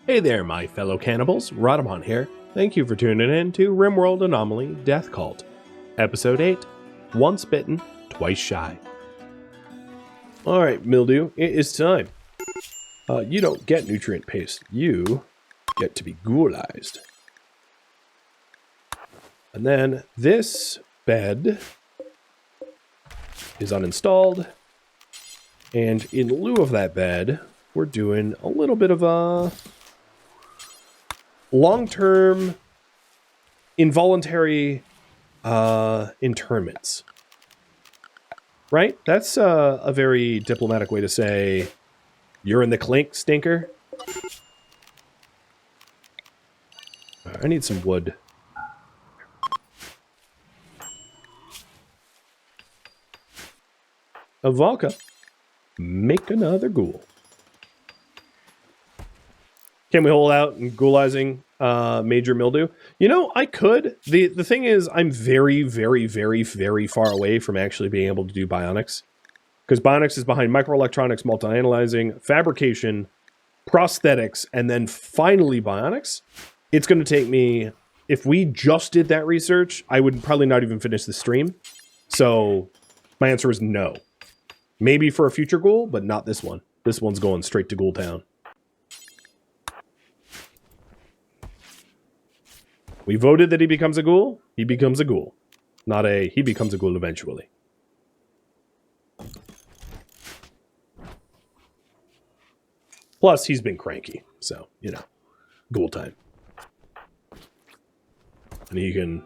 Hey there, my fellow cannibals. Rhadamant here. Thank you for tuning in to RimWorld Anomaly Death Cult, Episode 8, Once Bitten, Twice Shy. Alright, Mildew, it is time. You don't get nutrient paste. You get to be ghoulized. And then this bed is uninstalled. And in lieu of that bed, we're doing a little bit of a long-term involuntary internments. Right? That's a very diplomatic way to say you're in the clink, stinker. I need some wood. Avalka, make another ghoul. Can we hold out in ghoulizing Major Mildew? You know, I could. The thing is, I'm very, very, very, very far away from actually being able to do bionics. Because bionics is behind microelectronics, multi-analyzing, fabrication, prosthetics, and then finally bionics. It's going to take me, if we just did that research, I would probably not even finish the stream. So my answer is no. Maybe for a future ghoul, but not this one. This one's going straight to Ghoul Town. We voted that he becomes a ghoul. He becomes a ghoul. Not a, he becomes a ghoul eventually. Plus, he's been cranky. So, you know, ghoul time. And he can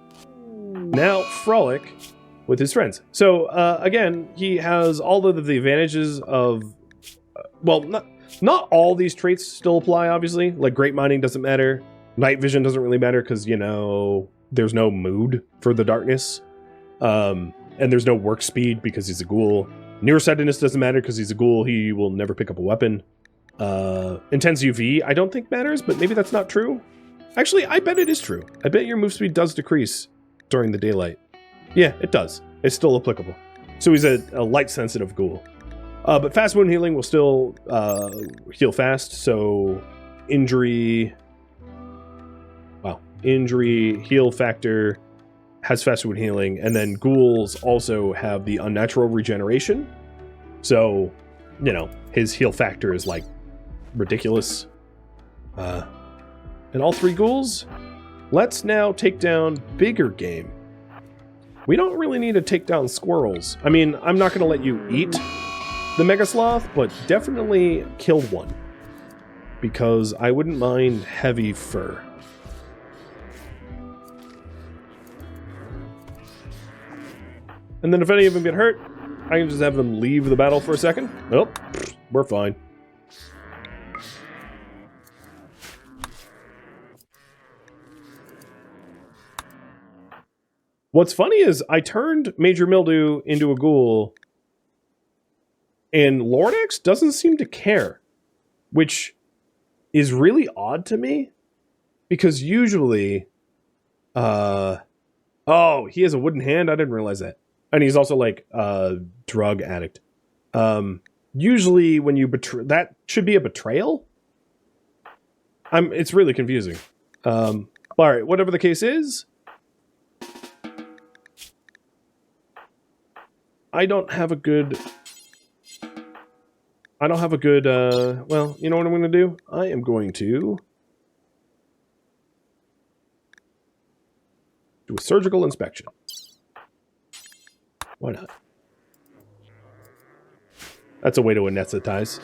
now frolic with his friends. So, again, he has all of the advantages of... well, not all these traits still apply, obviously. Like, great mining doesn't matter. Night vision doesn't really matter because, you know, there's no mood for the darkness. And there's no work speed because he's a ghoul. Nearsightedness doesn't matter because he's a ghoul. He will never pick up a weapon. Intense UV, I don't think matters, but maybe that's not true. Actually, I bet it is true. I bet your move speed does decrease during the daylight. Yeah, it does. It's still applicable. So he's a light-sensitive ghoul. But fast wound healing will still heal fast, so injury... wow. Injury, heal factor, has fast wound healing, and then ghouls also have the unnatural regeneration. So, you know, his heal factor is, like, ridiculous. And all three ghouls, let's now take down bigger game. We don't really need to take down squirrels. I mean, I'm not going to let you eat the Mega Sloth, but definitely kill one. Because I wouldn't mind heavy fur. And then if any of them get hurt, I can just have them leave the battle for a second. Nope, we're fine. What's funny is I turned Major Mildew into a ghoul, and Lord X doesn't seem to care, which is really odd to me, because usually, oh, he has a wooden hand? I didn't realize that. And he's also like a drug addict. Usually when you betray, that should be a betrayal? It's really confusing. All right, whatever the case is, I don't have a good, well, you know what I'm going to do? I am going to do a surgical inspection. Why not? That's a way to anesthetize.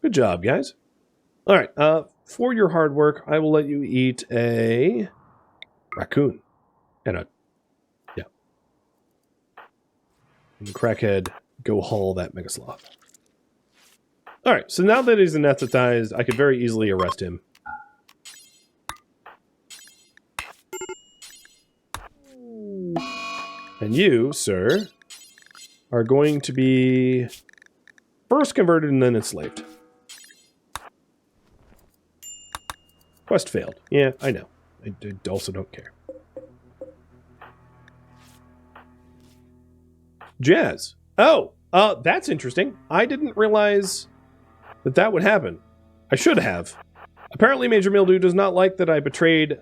Good job, guys. All right, for your hard work, I will let you eat a raccoon. And a, yeah. And the crackhead, go haul that Mega Sloth. All right, so now that he's anesthetized, I could very easily arrest him. And you, sir, are going to be first converted and then enslaved. Quest failed. Yeah, I know. I also don't care. Jazz. Oh, that's interesting. I didn't realize that would happen. I should have. Apparently, Major Mildew does not like that I betrayed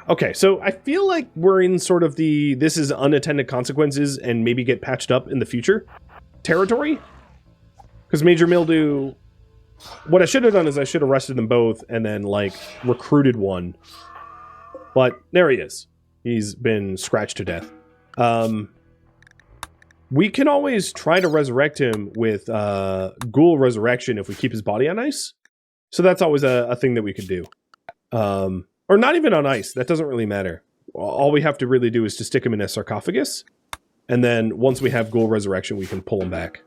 okay, so I feel like we're in sort of the this is unintended consequences and maybe get patched up in the future territory. Because Major Mildew, what I should have done is I should have arrested them both and then, like, recruited one. But there he is. He's been scratched to death. We can always try to resurrect him with Ghoul Resurrection if we keep his body on ice. So that's always a thing that we could do. Or not even on ice. That doesn't really matter. All we have to really do is to stick him in a sarcophagus. And then once we have Ghoul Resurrection, we can pull him back.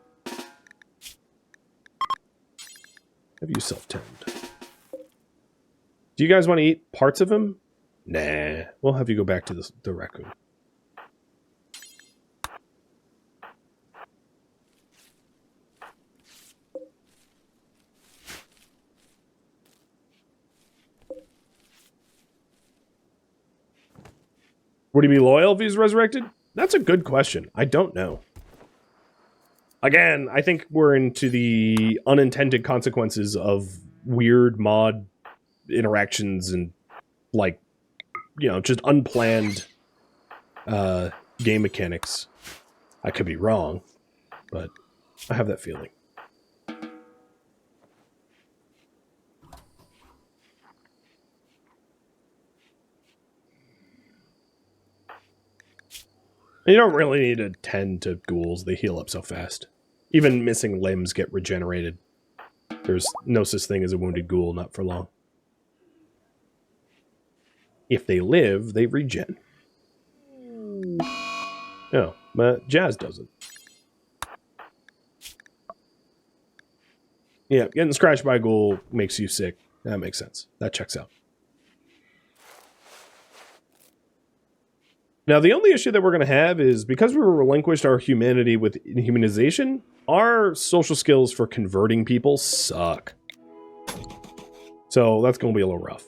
Have you self-tend? Do you guys want to eat parts of him? Nah. We'll have you go back to the raccoon. Would he be loyal if he's resurrected? That's a good question. I don't know. Again, I think we're into the unintended consequences of weird mod interactions and, like, you know, just unplanned game mechanics. I could be wrong, but I have that feeling. You don't really need to tend to ghouls. They heal up so fast. Even missing limbs get regenerated. There's no such thing as a wounded ghoul, not for long. If they live, they regen. No, but Jazz doesn't. Yeah, getting scratched by a ghoul makes you sick. That makes sense. That checks out. Now, the only issue that we're going to have is because we relinquished our humanity with inhumanization, our social skills for converting people suck. So that's going to be a little rough.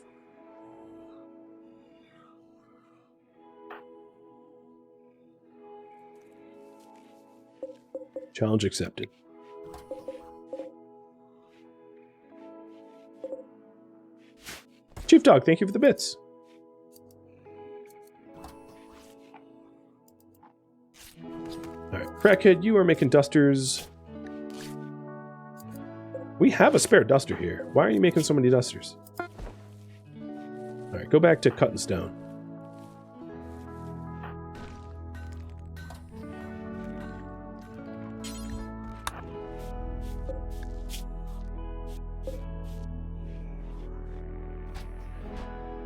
Challenge accepted. Chief Dog, thank you for the bits. Alright, Crackhead, you are making dusters. We have a spare duster here. Why are you making so many dusters? Alright, go back to cutting stone.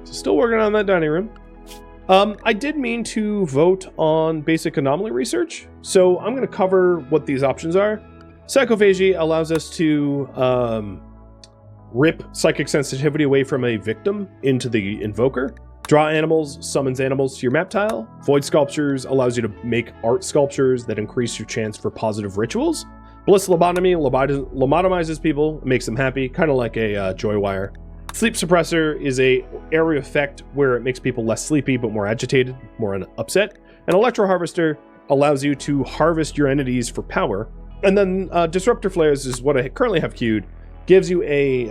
Still working on that dining room. I did mean to vote on basic anomaly research, so I'm going to cover what these options are. Psychophagy allows us to rip psychic sensitivity away from a victim into the invoker. Draw animals summons animals to your map tile. Void sculptures allows you to make art sculptures that increase your chance for positive rituals. Bliss lobotomy lobotomizes people, makes them happy, kind of like a joy wire. Sleep suppressor is a area effect where it makes people less sleepy but more agitated, more upset. And electro harvester allows you to harvest your entities for power. And then disruptor flares is what I currently have queued. Gives you a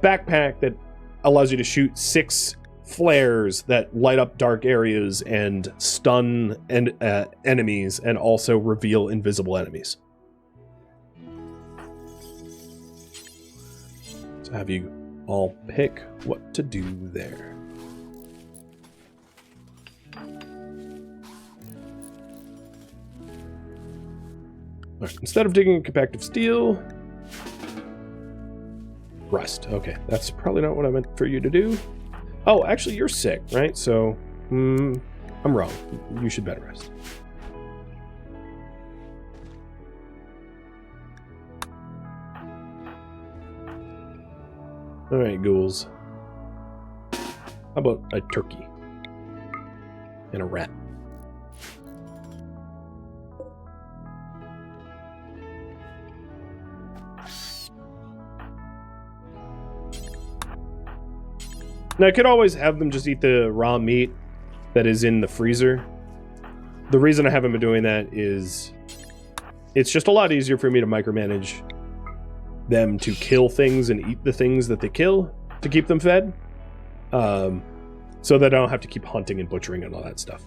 backpack that allows you to shoot 6 flares that light up dark areas and stun enemies and also reveal invisible enemies. So have you all pick what to do there. Right, instead of digging compactive steel, rest. Okay, that's probably not what I meant for you to do. Oh, actually, you're sick, right? So, I'm wrong. You should better rest. Alright, ghouls. How about a turkey? And a rat? Now, I could always have them just eat the raw meat that is in the freezer. The reason I haven't been doing that is it's just a lot easier for me to micromanage them to kill things and eat the things that they kill to keep them fed. So that I don't have to keep hunting and butchering and all that stuff.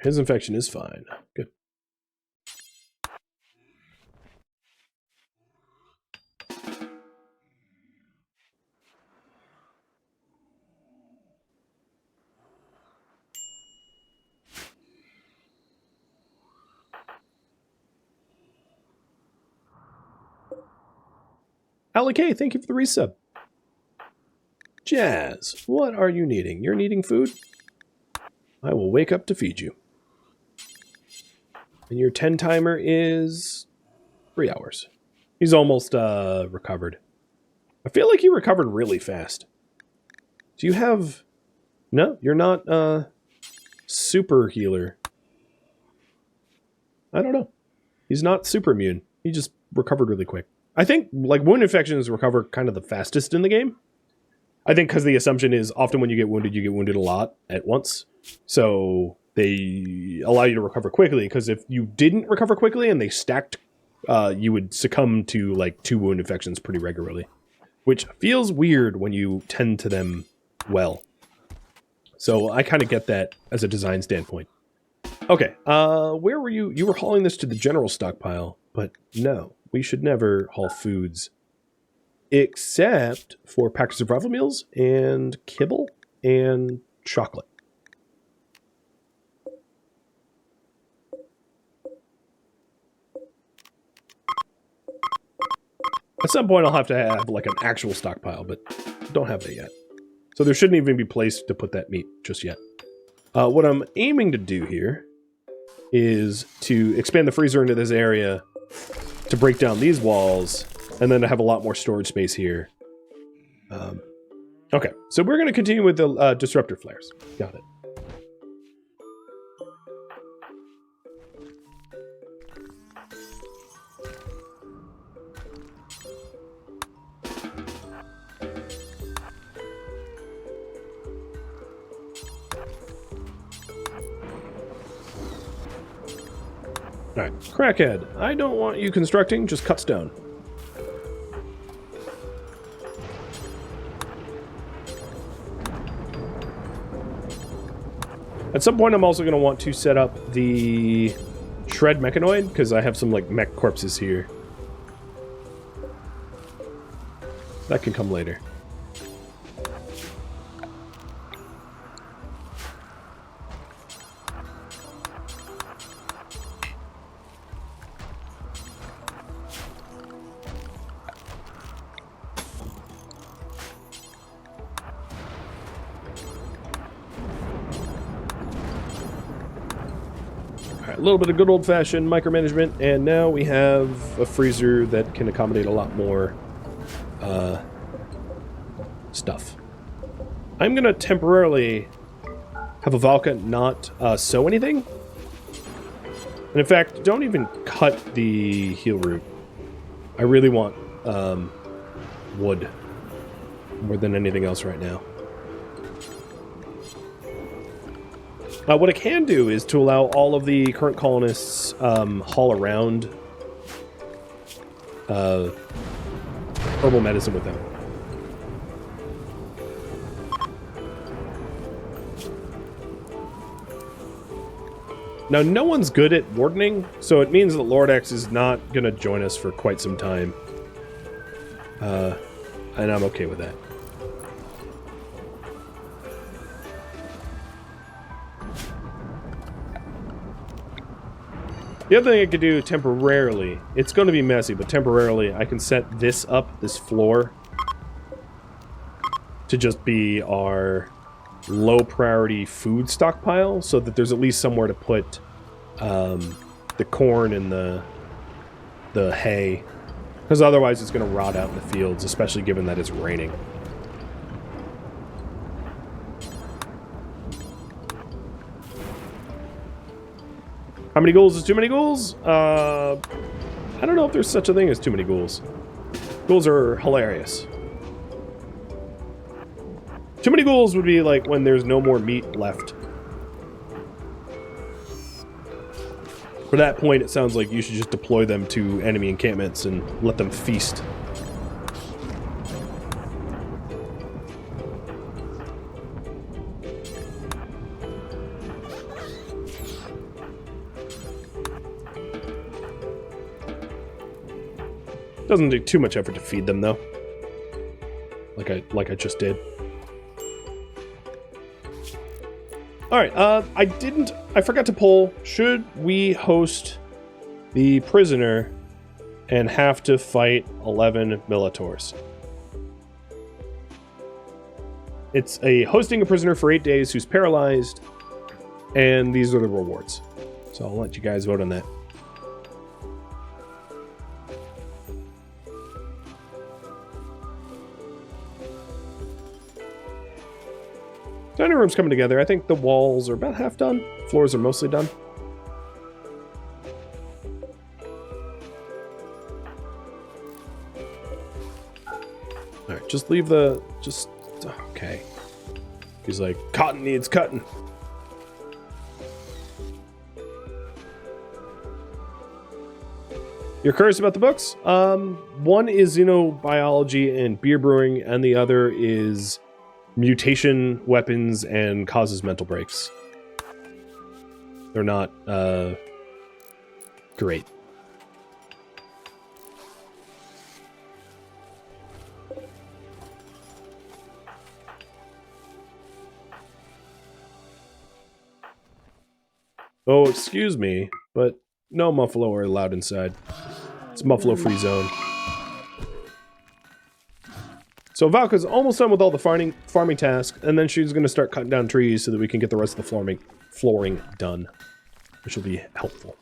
His infection is fine. Good. Alec, hey, thank you for the resub. Jazz, what are you needing? You're needing food? I will wake up to feed you. And your 10 timer is 3 hours. He's almost recovered. I feel like he recovered really fast. Do you have... No, you're not super healer. I don't know. He's not super immune. He just recovered really quick. I think like wound infections recover kind of the fastest in the game. I think because the assumption is often when you get wounded a lot at once. So they allow you to recover quickly, because if you didn't recover quickly and they stacked, you would succumb to like 2 wound infections pretty regularly, which feels weird when you tend to them well. So I kind of get that as a design standpoint. Okay, where were you? You were hauling this to the general stockpile, but no, we should never haul foods except for packets of raffle meals and kibble and chocolate. At some point I'll have to have like an actual stockpile, but don't have that yet. So there shouldn't even be place to put that meat just yet. What I'm aiming to do here is to expand the freezer into this area to break down these walls, and then to have a lot more storage space here. Okay, so we're going to continue with the disruptor flares. Got it. Alright, crackhead, I don't want you constructing, just cut stone. At some point I'm also going to want to set up the shred mechanoid, because I have some like mech corpses here. That can come later. A little bit of good old-fashioned micromanagement, and now we have a freezer that can accommodate a lot more stuff. I'm going to temporarily have a Valka not sew anything. And in fact, don't even cut the heal root. I really want wood more than anything else right now. What I can do is to allow all of the current colonists haul around herbal medicine with them. Now, no one's good at wardening, so it means that Lord X is not going to join us for quite some time. And I'm okay with that. The other thing I could do temporarily, it's going to be messy, but temporarily I can set this up, this floor, to just be our low priority food stockpile, so that there's at least somewhere to put the corn and the hay, because otherwise it's going to rot out in the fields, especially given that it's raining. How many ghouls is too many ghouls? I don't know if there's such a thing as too many ghouls. Ghouls are hilarious. Too many ghouls would be like when there's no more meat left. For that point, it sounds like you should just deploy them to enemy encampments and let them feast. Doesn't take too much effort to feed them, though. Like I just did. Alright, I forgot to poll, should we host the prisoner and have to fight 11 Militors? It's a hosting a prisoner for 8 days who's paralyzed, and these are the rewards. So I'll let you guys vote on that. Dining room's coming together. I think the walls are about half done. Floors are mostly done. Alright, just leave the... okay. He's like, cotton needs cutting. You're curious about the books? One is xenobiology and beer brewing, and the other is mutation, weapons, and causes mental breaks. They're not, great. Oh, excuse me, but no Muffalo are allowed inside. It's a Muffalo-free zone. So Valka's almost done with all the farming tasks, and then she's going to start cutting down trees so that we can get the rest of the flooring done, which will be helpful.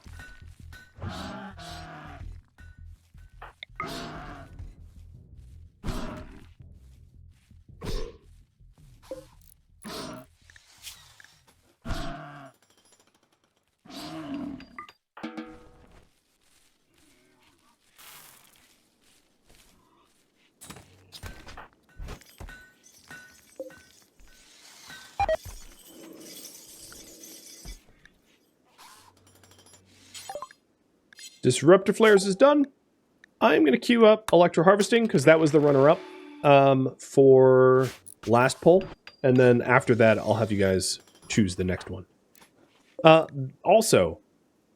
Disruptor flares is done. I'm going to queue up electro harvesting because that was the runner-up for last poll. And then after that, I'll have you guys choose the next one. Also,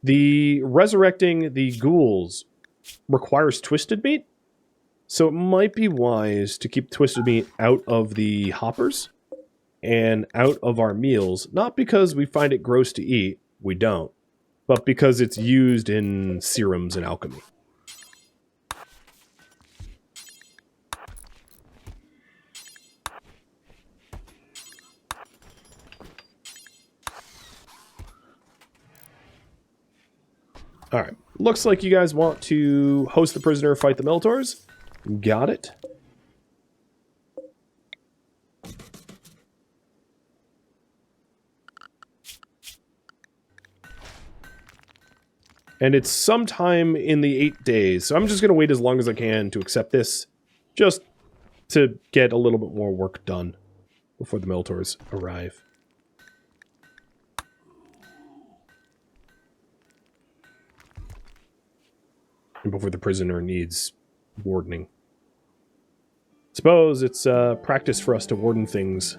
the resurrecting the ghouls requires twisted meat. So it might be wise to keep twisted meat out of the hoppers and out of our meals. Not because we find it gross to eat. We don't. But because it's used in serums and alchemy. Alright, looks like you guys want to host the prisoner, fight the Militors. Got it. And it's sometime in the 8 days. So I'm just going to wait as long as I can to accept this. Just to get a little bit more work done before the Militors arrive. And before the prisoner needs wardening. Suppose it's practice for us to warden things.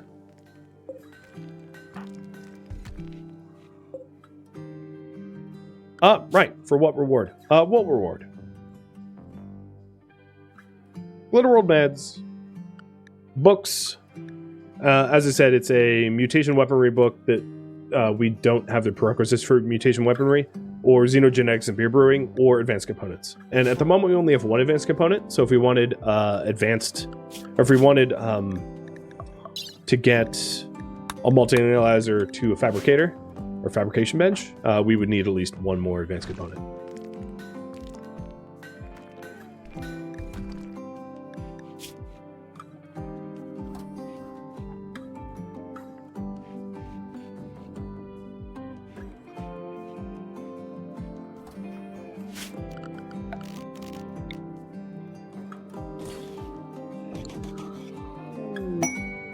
Right. For what reward? What reward? Glitterworld meds. Books. As I said, it's a mutation weaponry book that we don't have the prerequisites for mutation weaponry, or xenogenetics and beer brewing, or advanced components. And at the moment, we only have one advanced component, so if we wanted to get a multi-analyzer to a fabricator, or fabrication bench, we would need at least one more advanced component.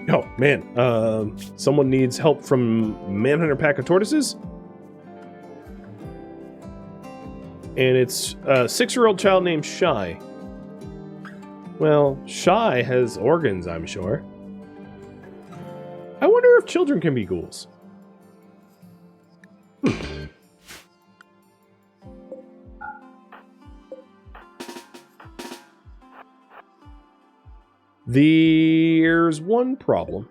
Oh, man. Someone needs help from Manhunter Pack of Tortoises. And it's a 6-year-old child named Shy. Well, Shy has organs, I'm sure. I wonder if children can be ghouls. There's one problem.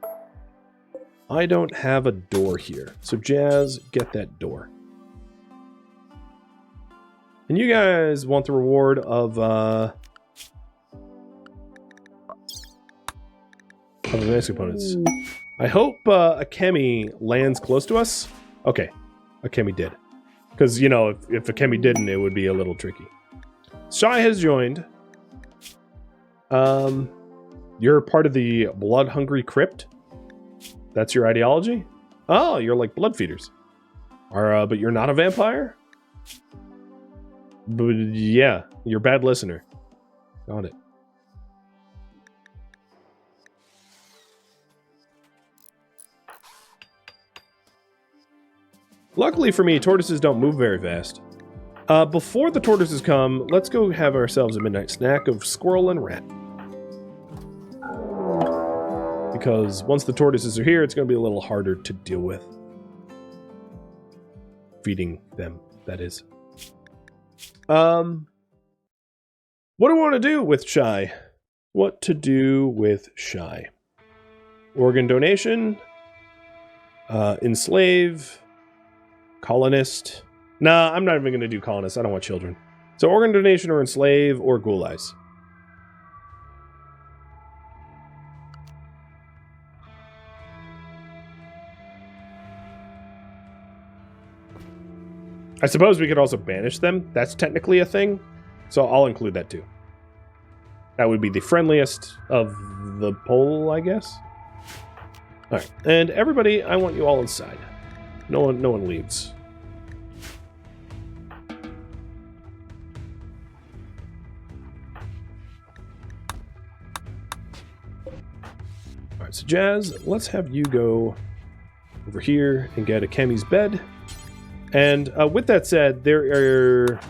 I don't have a door here. So Jazz, get that door. And you guys want the reward of advanced components. I hope Akemi lands close to us. Okay, Akemi did. Because, you know, if Akemi didn't, it would be a little tricky. Shy has joined. You're part of the blood-hungry crypt? That's your ideology? Oh, you're like blood feeders. But you're not a vampire? But yeah, you're a bad listener. Got it. Luckily for me, tortoises don't move very fast. Before the tortoises come, let's go have ourselves a midnight snack of squirrel and rat. Because once the tortoises are here, it's going to be a little harder to deal with. Feeding them, that is. What do I want to do with Shy? What to do with Shy? Organ donation. Enslave. Colonist. Nah, I'm not even going to do colonist. I don't want children. So organ donation or enslave or ghoulize. I suppose we could also banish them. That's technically a thing. So I'll include that too. That would be the friendliest of the poll, I guess. Alright. And everybody, I want you all inside. No one leaves. Alright, so Jazz, let's have you go over here and get Akemi's bed. And with that said, there are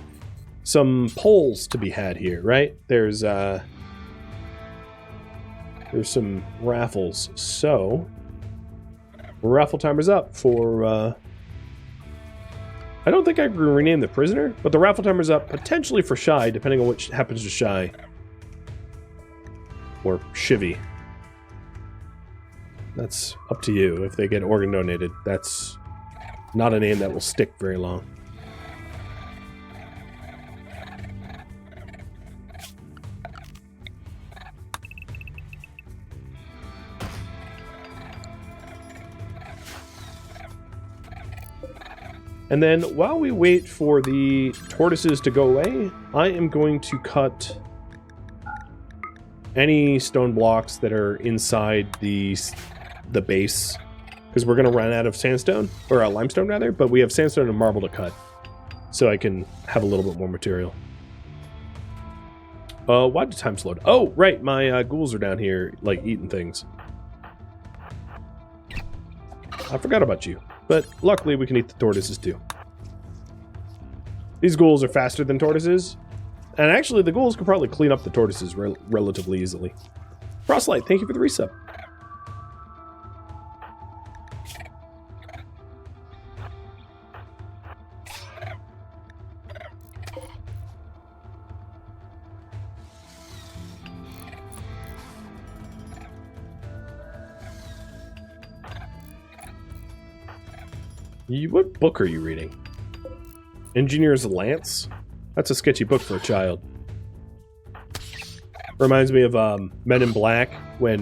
some polls to be had here, right? There's some raffles. So, raffle timer's up for... I don't think I can rename the prisoner, but the raffle timer's up potentially for Shy, depending on which happens to Shy. Or Shivy. That's up to you. If they get organ donated, that's not a name that will stick very long. And then, while we wait for the tortoises to go away, I am going to cut any stone blocks that are inside the base, because we're going to run out of sandstone, or limestone rather, but we have sandstone and marble to cut, so I can have a little bit more material. Why did time slow? Oh, right, my ghouls are down here, like, eating things. I forgot about you. But luckily, we can eat the tortoises, too. These ghouls are faster than tortoises. And actually, the ghouls could probably clean up the tortoises relatively easily. Frostlight, thank you for the resub. What book are you reading? Engineer's Lance? That's a sketchy book for a child. Reminds me of Men in Black, when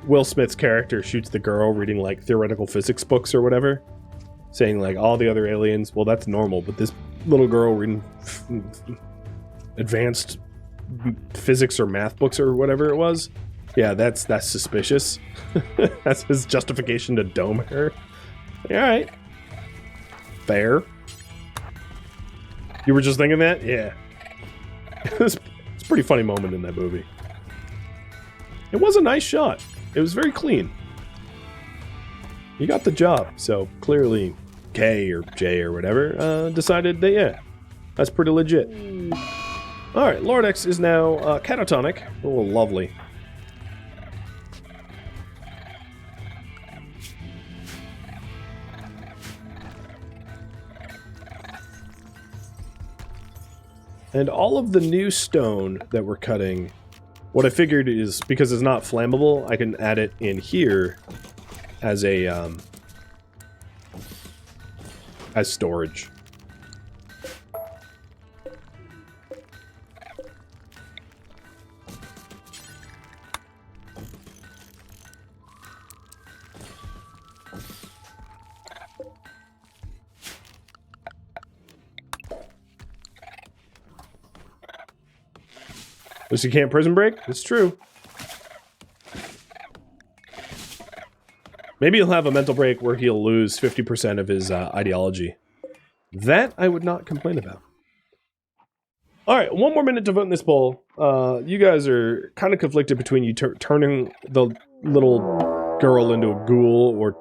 Will Smith's character shoots the girl reading like theoretical physics books or whatever, saying like all the other aliens, well, that's normal, but this little girl reading advanced physics or math books or whatever it was, yeah, that's suspicious. That's his justification to dome her. Alright. Fair. You were just thinking that? Yeah. It's a pretty funny moment in that movie. It was a nice shot. It was very clean. You got the job, so clearly K or J or whatever decided that, yeah, that's pretty legit. Alright, Lord X is now catatonic. Oh, lovely. And all of the new stone that we're cutting, what I figured is, because it's not flammable, I can add it in here as a, as storage. At least you can't prison break? It's true. Maybe he'll have a mental break where he'll lose 50% of his ideology. That I would not complain about. Alright, one more minute to vote in this poll. You guys are kind of conflicted between you turning the little girl into a ghoul or...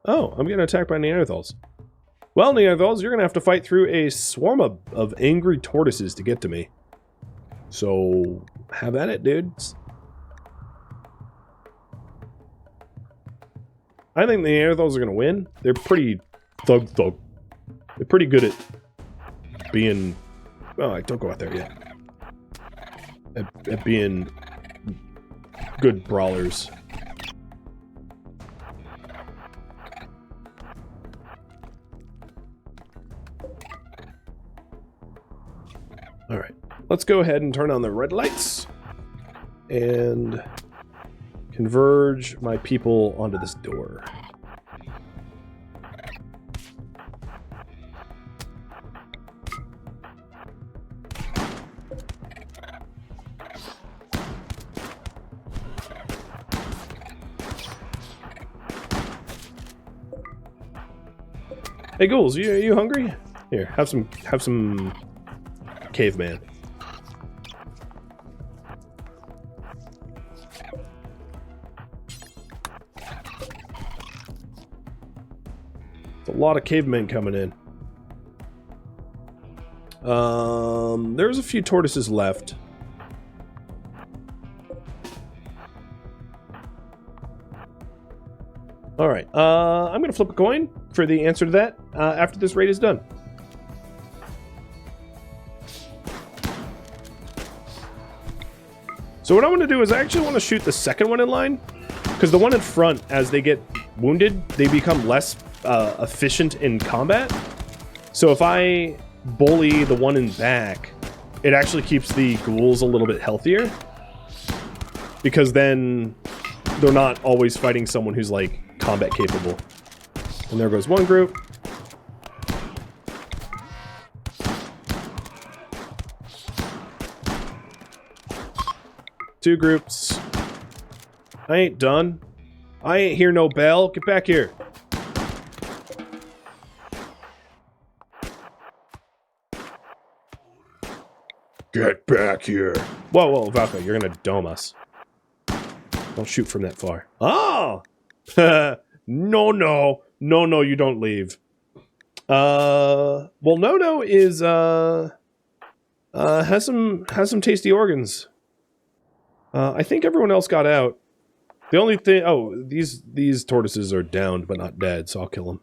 oh, I'm getting attacked by Neanderthals. Well, Neanderthals, you're going to have to fight through a swarm of angry tortoises to get to me. So, have at it, dudes. I think the Neanderthals are going to win. They're pretty thug. They're pretty good at being... Oh, don't go out there yet. At being good brawlers. Alright. Let's go ahead and turn on the red lights and converge my people onto this door. Hey ghouls, you hungry? Here, have some caveman. A lot of cavemen coming in. There's a few tortoises left. Alright, I'm gonna flip a coin for the answer to that after this raid is done. So what I want to do is I actually want to shoot the second one in line, because the one in front, as they get wounded, they become less efficient in combat. So if I bully the one in back, it actually keeps the ghouls a little bit healthier, because then they're not always fighting someone who's like combat capable. And there goes one group. Two groups. I ain't done. I ain't hear no bell. Get back here. Get back here. Whoa, whoa, Valka, you're gonna dome us. Don't shoot from that far. Oh! No, you don't leave. Well, No is, has some tasty organs. I think everyone else got out. The only thing... Oh, these tortoises are downed but not dead, so I'll kill them.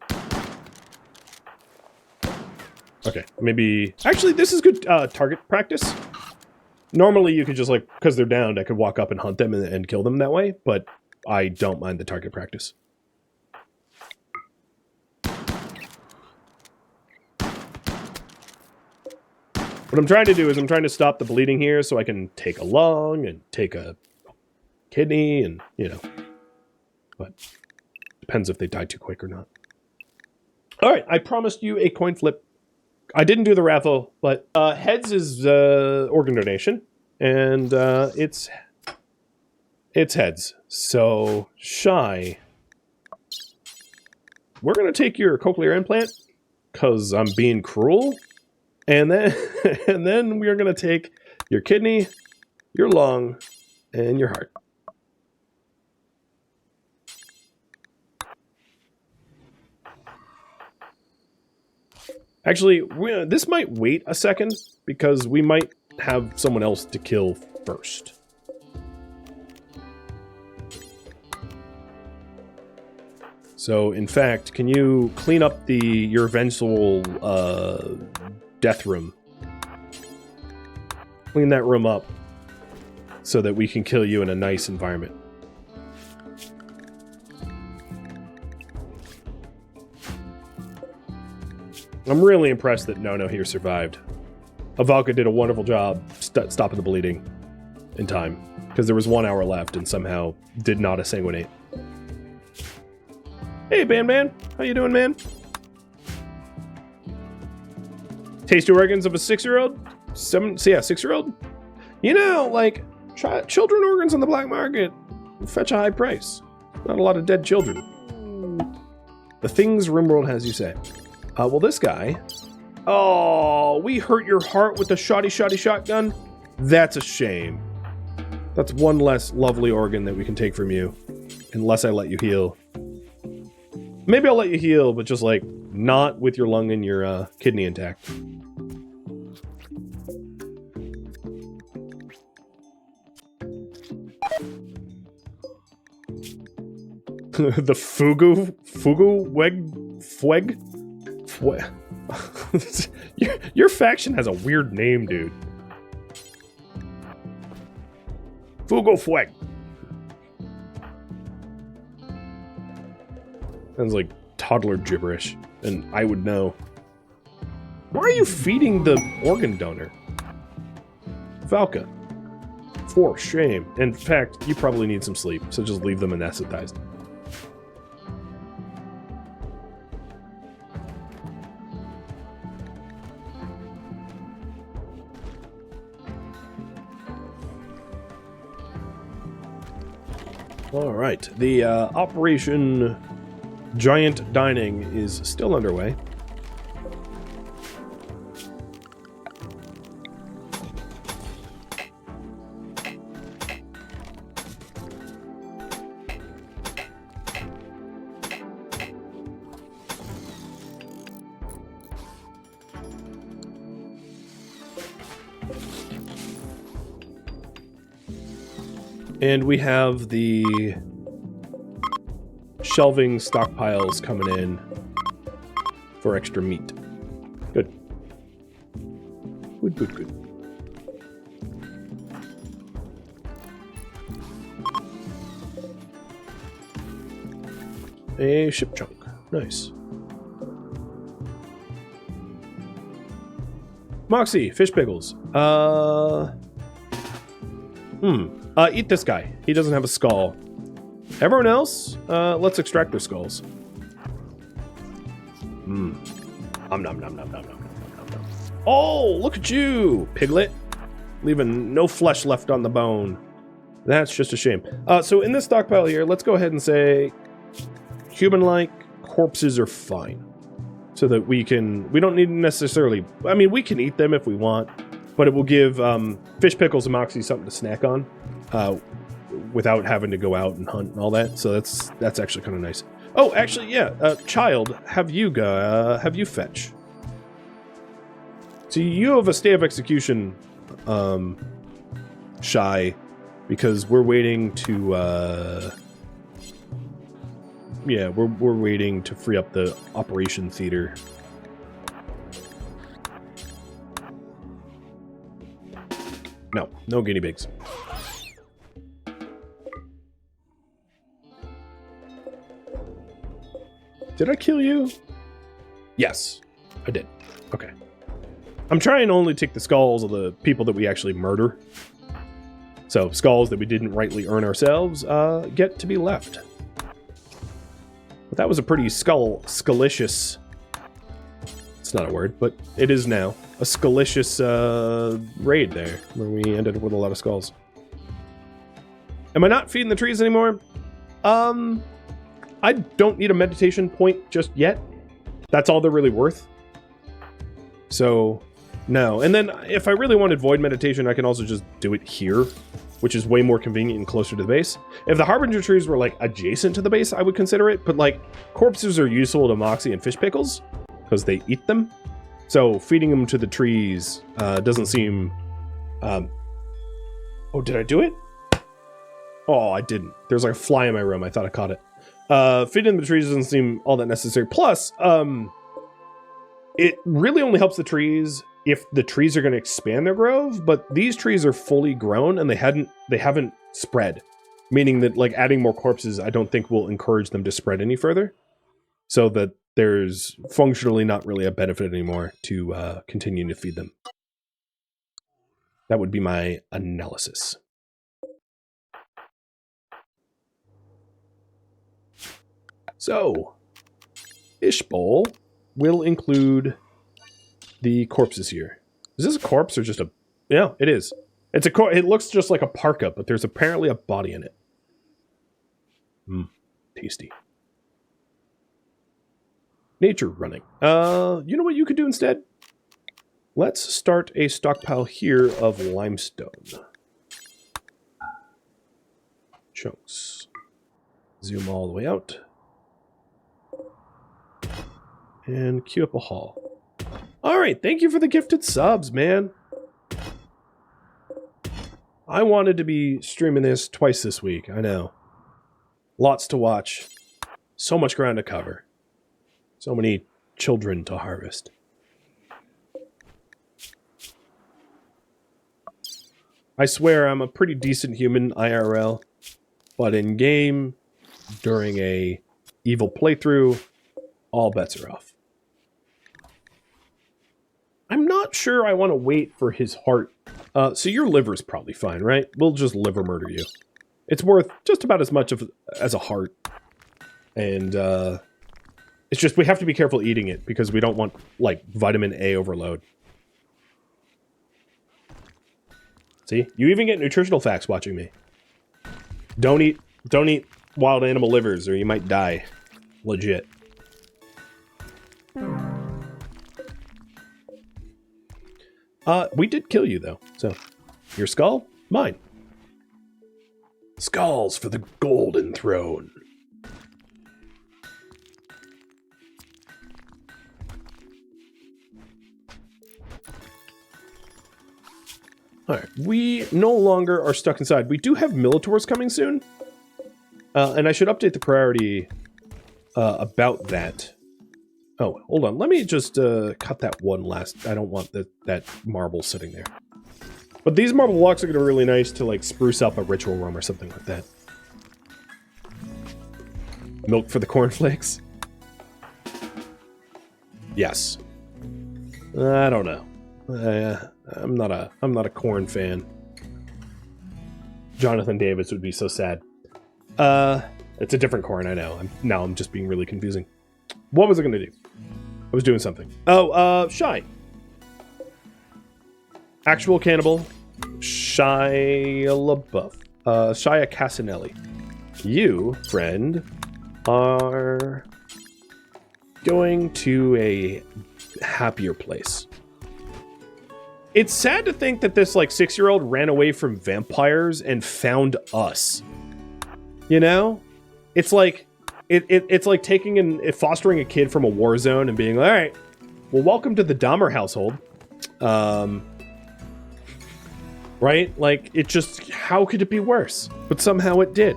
Okay, maybe... Actually, this is good target practice. Normally, you could just, like, because they're downed, I could walk up and hunt them and kill them that way, but I don't mind the target practice. What I'm trying to do is I'm trying to stop the bleeding here so I can take a lung and take a kidney and, you know. But depends if they die too quick or not. Alright, I promised you a coin flip. I didn't do the raffle, but heads is organ donation, and it's heads. So, Shy, we're going to take your cochlear implant, because I'm being cruel. And then we are going to take your kidney, your lung, and your heart. Actually, this might wait a second, because we might have someone else to kill first. So, in fact, can you clean up your eventual death room? Clean that room up so that we can kill you in a nice environment. I'm really impressed that Nono here survived. Avalka did a wonderful job stopping the bleeding in time, because there was 1 hour left and somehow did not assanguinate. Hey, Man, how you doing, man? Tasty organs of a 6-year-old? 6-year-old? You know, like, children organs on the black market fetch a high price. Not a lot of dead children. The things RimWorld has you say. Well, this guy... Oh, we hurt your heart with the shoddy shotgun? That's a shame. That's one less lovely organ that we can take from you. Unless I let you heal. Maybe I'll let you heal, but just, like, not with your lung and your kidney intact. The Fueg? Your faction has a weird name, dude. Fueg. Sounds like toddler gibberish, and I would know. Why are you feeding the organ donor? Valka. For shame. In fact, you probably need some sleep, so just leave them anesthetized. Alright, the Operation Giant Dining is still underway. And we have the shelving stockpiles coming in for extra meat. Good. Good. A ship chunk. Nice. Moxie, fish pickles. Eat this guy. He doesn't have a skull. Everyone else, let's extract their skulls. Nom nom nom nom nom nom. Oh, look at you, piglet. Leaving no flesh left on the bone. That's just a shame. So in this stockpile here, let's go ahead and say human-like corpses are fine. So that we don't need necessarily, I mean, we can eat them if we want, but it will give fish pickles and Moxie something to snack on without having to go out and hunt and all that. So that's actually kind of nice. Oh, actually, yeah, child, have you fetch. So you have a stay of execution, shy, because we're waiting to, yeah, we're waiting to free up the operation theater. No guinea pigs. Did I kill you? Yes, I did. Okay. I'm trying to only take the skulls of the people that we actually murder. So, skulls that we didn't rightly earn ourselves, get to be left. But that was a pretty skulicious... It's not a word, but it is now. A skulicious, raid there, where we ended up with a lot of skulls. Am I not feeding the trees anymore? I don't need a meditation point just yet. That's all they're really worth. So, no. And then, if I really wanted void meditation, I can also just do it here, which is way more convenient and closer to the base. If the Harbinger trees were, like, adjacent to the base, I would consider it. But, like, corpses are useful to Moxie and fish pickles, because they eat them. So feeding them to the trees doesn't seem... oh, did I do it? Oh, I didn't. There's like a fly in my room. I thought I caught it. Feeding the trees doesn't seem all that necessary. Plus, it really only helps the trees if the trees are going to expand their grove, but these trees are fully grown and they haven't spread, meaning that like adding more corpses I don't think will encourage them to spread any further, so that there's functionally not really a benefit anymore to continue to feed them. That would be my analysis. So, fish bowl will include the corpses here. Is this a corpse or just a... Yeah, it is. It's a it looks just like a parka, but there's apparently a body in it. Tasty. Nature running. You know what you could do instead? Let's start a stockpile here of limestone. Chunks. Zoom all the way out. And queue up a haul. Alright, thank you for the gifted subs, man. I wanted to be streaming this twice this week, I know. Lots to watch. So much ground to cover. So many children to harvest. I swear I'm a pretty decent human IRL, but in game, during a evil playthrough, all bets are off. I'm not sure I want to wait for his heart. So your liver's probably fine, right? We'll just liver murder you. It's worth just about as much as a heart. And it's just we have to be careful eating it because we don't want like vitamin A overload. See? You even get nutritional facts watching me. Don't eat wild animal livers or you might die. Legit. We did kill you, though. So, your skull, mine. Skulls for the golden throne. Alright, we no longer are stuck inside. We do have Militaurs coming soon. And I should update the priority about that. Oh, hold on. Let me just cut that one last. I don't want that marble sitting there. But these marble blocks are going to be really nice to like spruce up a ritual room or something like that. Milk for the cornflakes? Yes. I don't know. I'm not a corn fan. Jonathan Davis would be so sad. It's a different corn, I know. I'm just being really confusing. What was I going to do? I was doing something. Oh, Shy. Actual cannibal. Shia LaBeouf. Shia Casanelli. You, friend, are going to a happier place. It's sad to think that this, like, 6-year-old ran away from vampires and found us. You know? It's like... It's like taking fostering a kid from a war zone and being like, all right, well, welcome to the Dahmer household. Right? Like, it just, how could it be worse? But somehow it did.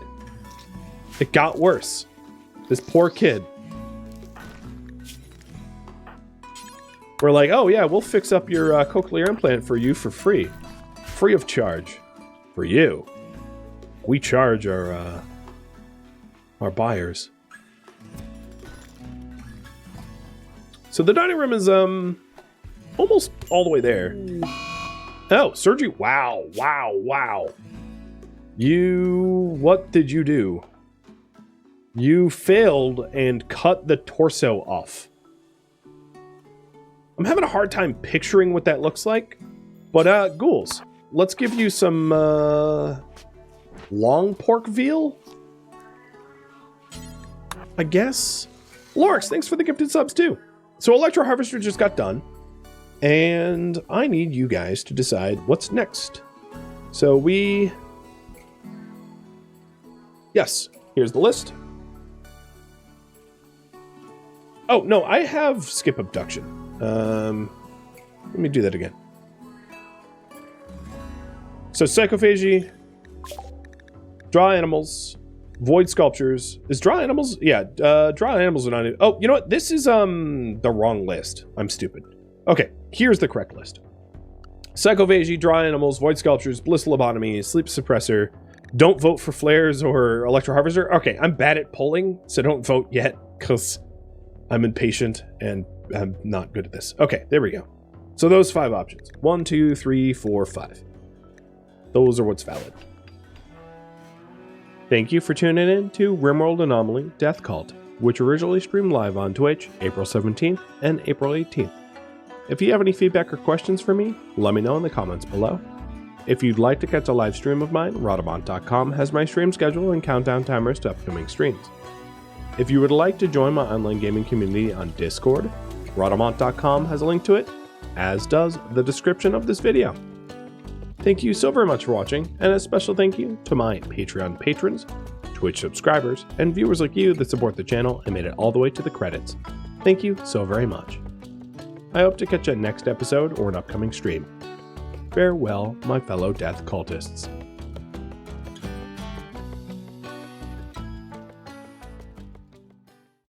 It got worse. This poor kid. We're like, oh yeah, we'll fix up your cochlear implant for you for free. Free of charge. For you. We charge our buyers. So the dining room is almost all the way there. Oh, surgery. Wow. What did you do? You failed and cut the torso off. I'm having a hard time picturing what that looks like. But ghouls, let's give you some long pork veal, I guess. Lorix, thanks for the gifted subs too. So Electro Harvester just got done, and I need you guys to decide what's next. So yes, here's the list. Oh, no, I have skip abduction. Let me do that again. So psychophagy, draw animals, void sculptures. Is draw animals? Yeah, draw animals are not. Oh, you know what? This is the wrong list. I'm stupid. Okay, here's the correct list. Psychophagy, draw animals, void sculptures, blissful lobotomy, sleep suppressor. Don't vote for flares or electro harvester. Okay, I'm bad at polling, so don't vote yet because I'm impatient and I'm not good at this. Okay, there we go. So those 5 options. 1, 2, 3, 4, 5. Those are what's valid. Thank you for tuning in to RimWorld Anomaly Death Cult, which originally streamed live on Twitch April 17th and April 18th. If you have any feedback or questions for me, let me know in the comments below. If you'd like to catch a live stream of mine, Rhadamant.com has my stream schedule and countdown timers to upcoming streams. If you would like to join my online gaming community on Discord, Rhadamant.com has a link to it, as does the description of this video. Thank you so very much for watching, and a special thank you to my Patreon patrons, Twitch subscribers, and viewers like you that support the channel and made it all the way to the credits. Thank you so very much. I hope to catch you next episode or an upcoming stream. Farewell, my fellow death cultists.